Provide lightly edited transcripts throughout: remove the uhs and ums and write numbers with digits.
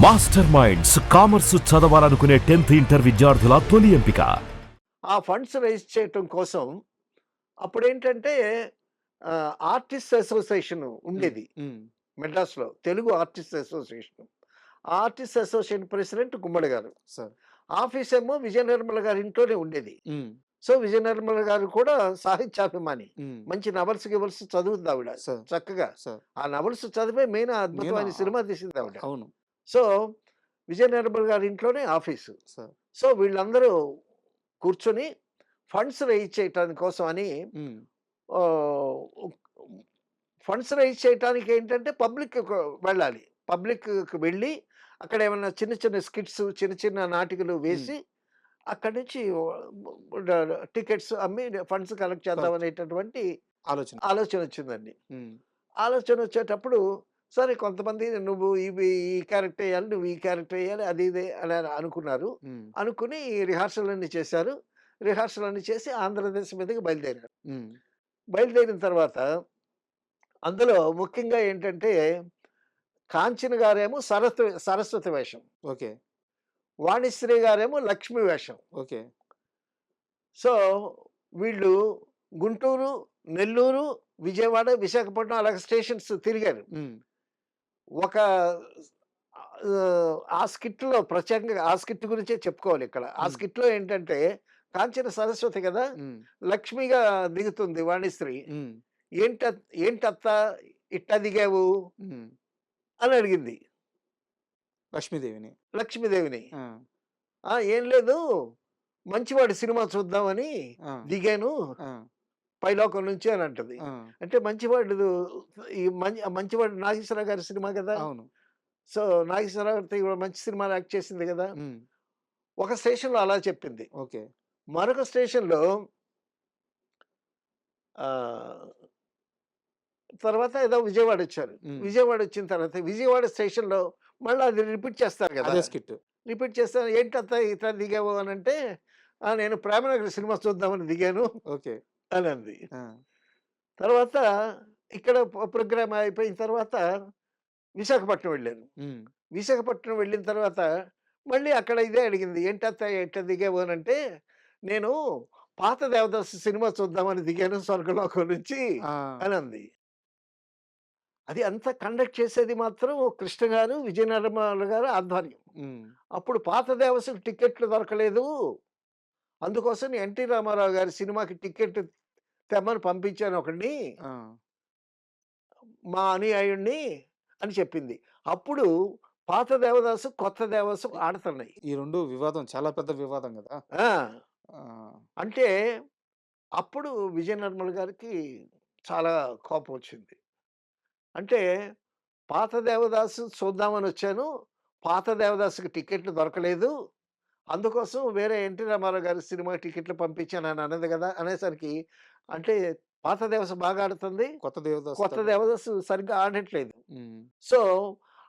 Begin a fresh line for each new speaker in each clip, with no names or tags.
Master minds commerce చదవాలనుకునే 10th inter విద్యార్థుల తొలి ఎంపిక.
ఆ ఫండ్స్ రైజ్ చేయటం కోసం అప్పుడేంటంటే ఆర్టిస్ట్ అసోసియేషన్ ఉండేది
హ్మ్.
మెడ్రాస్‌లో. Telugu artist association. ఆ artist association president Gummadi garu.
Sir.
Office ఏమో విజయ నిర్మల గారి ఇంట్లోనే ఉండేది.
హ్మ్.
సో, విజయ నిర్మల గారు కూడా సాహిత్యాభిమాని.
హ్మ్.
మంచి నవల్స్, గివల్స్ చదువుద్దావిడ
సార్.
చక్కగా.
సార్.
ఆ నవల్స్ చదివే మెయిన్ అద్భుతమైన
నేను
సినిమా తీసిందావిడ.
అవును.
సో, విజయ నిర్మల గారి ఇంట్లోనే ఆఫీసు.
సార్.
సో, వీళ్ళందరూ కూర్చొని ఫండ్స్ రైజ్ చేయటాని కోసం అని
హ్మ్.
ఆహ్, ఫండ్స్ రైజ్ చేయటానికి ఏంటంటే పబ్లిక్‌కి వెళ్ళాలి. పబ్లిక్‌కి వెళ్ళి అక్కడ ఏమన్నా చిన్న చిన్న స్కిట్స్, చిన్న చిన్న నాటికలు
హ్మ్.
వేసి అక్కడి నుంచి టికెట్స్ అమ్మి ఫండ్స్ కలెక్ట్ చేద్దాం
కరెక్ట్.
అనేటటువంటి
ఆలోచన.
ఆలోచన వచ్చిందండి.
హ్మ్.
ఆలోచన వచ్చేటప్పుడు సరే కొంతమంది నువ్వు ఈ క్యారెక్టర్ ఎయ్యాలి, నువ్వు ఈ క్యారెక్టర్ ఎయ్యాలి అది ఇది అని అనుకున్నారు.
హ్మ్.
అనుకుని రిహార్సల్ అన్నీ చేశారు. రిహార్సల్ అన్నీ చేసి ఆంధ్రదేశ్ మీదకి బయలుదేరారు.
హ్మ్.
బయలుదేరిన తర్వాత అందులో ముఖ్యంగా ఏంటంటే కాంచన గారేమో సరస్వతి వేషం.
ఓకే.
వాణిశ్రీ గారేమో లక్ష్మి వేషం.
ఓకే.
సో, వీళ్ళు గుంటూరు, నెల్లూరు, విజయవాడ, విశాఖపట్నం అలాగ స్టేషన్స్ తిరిగారు.
హ్మ్.
ఒక ఆ స్కిట్‌లో ప్రత్యేకంగా ఆ స్కిట్ గురించే చెప్పుకోవాలిక్కడ. ఆ
హ్మ్.
స్కిట్‌లో ఏంటంటే కాంచన సరస్వతి కదా!
హ్మ్.
లక్ష్మిగా దిగుతుంది వాణిశ్రీ.
హ్మ్.
ఏంటత్త ఇట్టా దిగావు
హ్మ్.
అని అడిగింది
లక్ష్మీదేవిని.
లక్ష్మీదేవిని.
ఆ!
ఏం లేదు మంచివాడు సినిమా చూద్దామని
ఆ!
దిగాను
ఆ!
పైలోకం నుంచి అని అంటది.
ఆ!
అంటే మంచివాడు ఈ మంచివాడు నాగేశ్వరరావు గారి సినిమా కదా!
అవును.
సో, నాగేశ్వరరావు గారితో ఈవిడ మంచి సినిమాలు యాక్ట్ చేసింది కదా!
హ్మ్.
ఒక స్టేషన్‌లో అలా చెప్పింది.
ఓకే.
మరొక స్టేషన్‌లో ఆహ్, తర్వాత ఏదో విజయవాడొచ్చారు.
హ్మ్.
విజయవాడొచ్చిన తర్వాత విజయవాడ స్టేషన్‌లో మళ్ళా అది రిపీట్ చేస్తారు గదా!
అదే స్కిట్.
రిపీట్ చేస్తే ఏంటత్త ఇట్లా దిగావు అనంటే, నేను 'ప్రేమనగర్' సినిమా చూద్దామని దిగాను
ఓకే.
అనంది.
ఆ!
తర్వాత ఇక్కడ ప్రోగ్రామ్ అయిపోయిన తర్వాత విశాఖపట్నం వెళ్ళాను.
హ్మ్.
విశాఖపట్నం వెళ్ళిన తర్వాత మళ్ళీ అక్కడ ఇదే అడిగింది. "ఏంటత్తయ్య ఎట్ట దిగావు" అనంటే, "నేను పాత దేవదాసు సినిమా చూద్దామని దిగాను స్వర్గలోకం నుంచి"
ఆ!
అనంది. అది అంతా కండక్ట్ చేసేది మాత్రం కృష్ణ గారు, విజయ నిర్మల గారు ఆధ్వర్యం.
హ్మ్.
అప్పుడు పాత దేవసుకి టికెట్లు దొరకలేదు. అందుకోసం ఎన్టీ రామారావు గారి సినిమాకి టికెట్ తెమ్మని పంపించాను ఒకడిని.
ఆ!
మా అనుయాయుడిని అని చెప్పింది. అప్పుడు పాత దేవదాసు, కొత్త దేవదాసు
ఇ
ఆడుతున్నాయి.
ఈ 2 వివాదం చాలా పెద్ద వివాదం గదా!
ఆ!
ఆ!
అంటే అప్పుడు విజయ నిర్మల గారికి చాలా కోపమొచ్చింది. అంటే పాత దేవదాసు చూద్దామనొచ్చాను. పాత దేవదాసుకి టికెట్లు దొరకలేదు. అందుకోసం వేరే ఎన్టీ రామారావు గారి సినిమా టికెట్లు పంపించానని అన్నది గదా! అనేసరికి అంటే పాత దేవదాసు బాగా ఆడుతుంది.
కొత్త దేవదాసు
కొత్త దేవదాసు సరిగ్గా ఆడట్లేదు.
హ్మ్.
సో,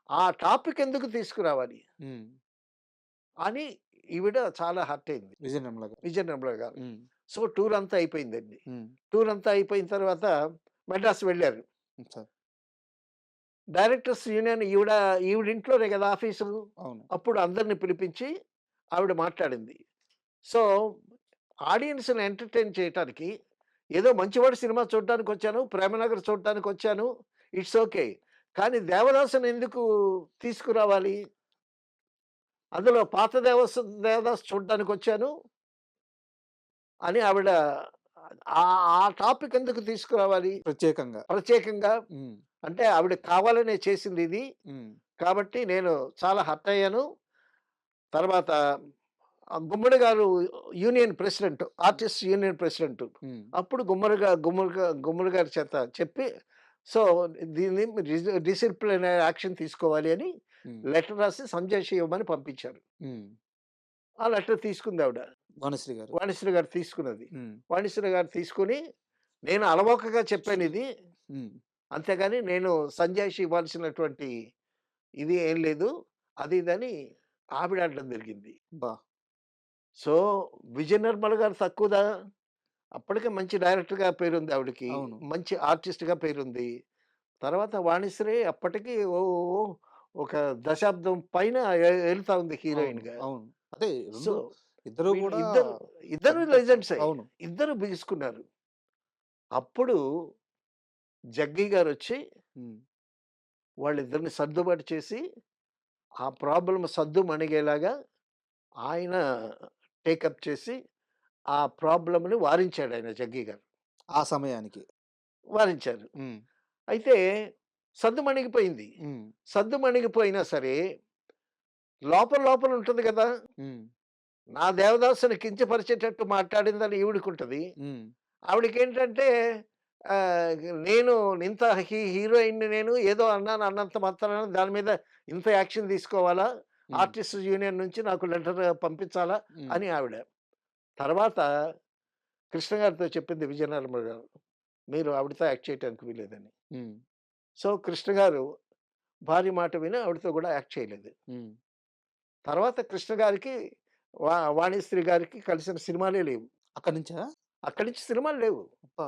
ఆ టాపిక్ ఎందుకు తీసుకురావాలి
హ్మ్.
అని ఈవిడ చాలా హర్ట్ అయింది.
విజయ నిర్మల గారు.
విజయ నిర్మల గారు.
హ్మ్.
సో, టూర్ అంతా అయిపోయిందండి.
హ్మ్.
టూర్ అంతా అయిపోయిన తర్వాత మద్రాసు వెళ్లారు.
సార్.
డైరెక్టర్స్ యూనియన్ ఈవిడ ఇంట్లోనే గదా ఆఫీసు.
అవును.
అప్పుడు అందరిని పిలిపించి ఆవిడ మాట్లాడింది. సో, ఆడియన్స్‌ని ఎంటర్‌టైన్ చేయటానికి ఏదో 'మంచివాడు' సినిమా చూడ్డానికొచ్చాను, 'ప్రేమనగర్' చూడ్డానికొచ్చాను. It's okay. కానీ 'దేవదాసు'ని ఎందుకు తీసుకురావాలి? అందులో పాత దేవదాసు చూడ్డానికొచ్చాను అని ఆవిడ ఆ టాపిక్ ఎందుకు తీసుకురావాలి?
ప్రత్యేకంగా.
ప్రత్యేకంగా
హ్మ్.
అంటే ఆవిడ కావాలనే చేసిందిది.
హ్మ్.
కాబట్టి నేను చాలా హర్ట్ అయ్యాను. తర్వాత గుమ్మడి గారు union president, artist union president.
హ్మ్.
అప్పుడు గుమ్మడి గారి చేత చెప్పి, సో, దీన్ని డిసిప్లినరీ యాక్షన్ తీసుకోవాలి అని
హ్మ్.
లెటర్ రాసి సంజయ్ ఇవ్వమని పంపించారు.
హ్మ్.
ఆ లెటర్ తీసుకుందావిడ.
వాణిశ్రీ గారు.
వాణిశ్రీ గారు తీసుకున్నది.
హ్మ్.
వాణిశ్రీ గారు తీసుకొని, నేను అలవోకగా చెప్పానిది.
హ్మ్.
అంతేగాని నేను సంజయ్‌షి ఇవ్వాల్సినటువంటి ఇది ఏం లేదు. అది ఇదని ఆవిడ అనడం జరిగింది.
అబ్బా!
సో, విజయ నిర్మల గారు తక్కువదా? అప్పటికే మంచి డైరెక్టర్‌గా పేరుంది ఆవిడకి.
అవును.
మంచి ఆర్టిస్ట్‌గా పేరుంది. తర్వాత వాణిశ్రీ అప్పటికి ఓ ఓ ఒక దశాబ్దం పైన ఎళ్తా ఉంది
అవును.
హీరోయిన్‌గా.
అవును. అదే
సో,
2 ఇద్దరు
వీళ్ళు
గూడా
ఇద్దరు
పెద్ద
లెజెండ్సే.
అవును.
ఇద్దరు బిగుసుకున్నారు. అప్పుడు జగ్గీ గారొచ్చి
హ్మ్.
వాళ్ళిద్దరిని సర్దుబాటు చేసి, ఆ ప్రాబ్లమ్ సద్దుమణిగేలాగా ఆయన టేకప్ చేసి, ఆ ప్రాబ్లమ్‌ని వారించాడాయన జగ్గీ గారు.
ఆ సమయానికి.
వారించారు.
హ్మ్.
అయితే సద్దుమణిగిపోయింది.
హ్మ్.
సద్దుమణిగిపోయినా సరే, లోపల లోపల ఉంటుంది గదా!
హ్మ్.
నా దేవదాసుని కించపరిచేటట్టు మాట్లాడిందని ఈవిడకుంటది.
హ్మ్.
ఆవిడకేంటంటే నేను ఇంత హీరోయిన్‌ని నేను ఏదో అన్నాను అన్నంత మాత్రాన దాని మీద ఇంత యాక్షన్ తీసుకోవాలా?
హ్మ్.
ఆర్టిస్ట్స్ యూనియన్ నుంచి నాకు లెటర్ పంపించాలా?
హ్మ్.
అని ఆవిడ. తర్వాత కృష్ణ గారితో చెప్పింది విజయనిర్మల గారు. మీరు ఆవిడతో యాక్ట్ చేయటానికి వీల్లేదని.
హ్మ్.
సో, కృష్ణ గారు భార్య మాట విని ఆవిడతో గూడా యాక్ట్ చేయలేదు.
హ్మ్.
తర్వాత కృష్ణ గారికి వాణిశ్రీ గారికి కలిసిన సినిమాలే లేవు.
అక్కడి నుంచా?
అక్కడి నుంచి సినిమాలు లేవు.
అబ్బా!